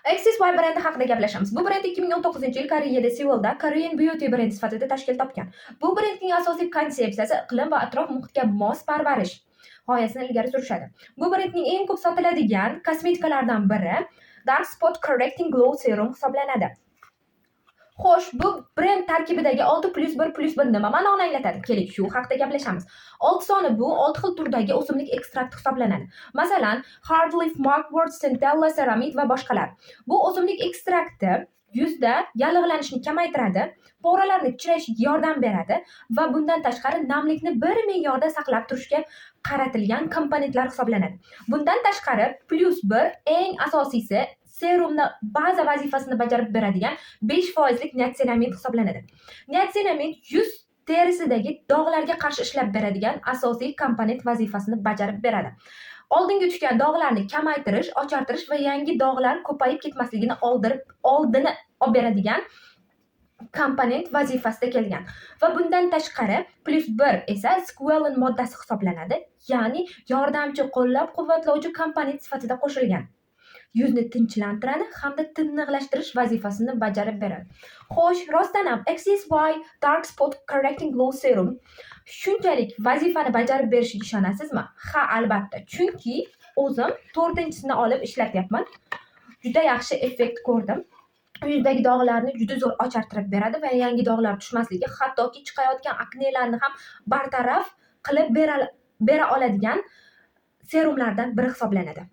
XSY brendi haqida gaplashamiz. Bu brend 2019-yil Koreyada Seulda Korean Beauty brendi sifatida tashkil topgan. Bu brendning asosiy konsepsiyasi iqlim va atrof muhitga mos parvarish g'oyasini ilgari surishadi. Bu brendning eng ko'p sotiladigan kosmetikalardan biri Dark Spot Correcting Glow Serum hisoblanadi. Xo'sh, bu brend tarkibidagi 6+1+1 nima ma'noni anglatadi? Keling, shu haqida gaplashamiz. 6 soni bu 6 xil turdagi o'simlik ekstrakti hisoblanadi. Masalan, Hardleaf, Mugwort, Centella, Ceramide va boshqalar. Bu o'simlik ekstrakti yuzda yallig'lanishni kamaytiradi, poralarni kichrayishiga yordam beradi va bundan tashqari namlikni bir me'yorda saqlab turishga qaratilgan komponentlar hisoblanadi. Bundan tashqari, +1 eng asosiysi serumni baza vazifasini bajarib beradigan 5% niasinamid hisoblanadi. Niasinamid yuz terisidagi dog'larga qarshi ishlab beradigan asosiy komponent vazifasini bajarib beradi. Oldinga tushgan dog'larni kamaytirish, ochartirish va yangi dog'lar ko'payib ketmasligini oldini olib beradigan komponent vazifasida kelgan. Va bundan tashqari +1 esa squalene moddasi hisoblanadi, ya'ni yordamchi qo'llab-quvvatlovchi komponent sifatida qo'shilgan. Yuzni tinchlantiradi hamda tiniqlashtirish vazifasini bajarib beradi. Xo'sh, rostdan ham XSY Dark Spot Correcting Glow Serum shunchalik vazifani bajarib berishiga ishonasizmi? Ha, albatta. Chunki o'zim 4-sini olib ishlatyapman. Juda yaxshi effekt ko'rdim. Yuzdagi dog'larni juda zo'r ochartirib beradi va yangi dog'lar tushmasligi, hattoki chiqayotgan aknelarni ham bartaraf qilib bera oladigan serumlardan biri hisoblanadi.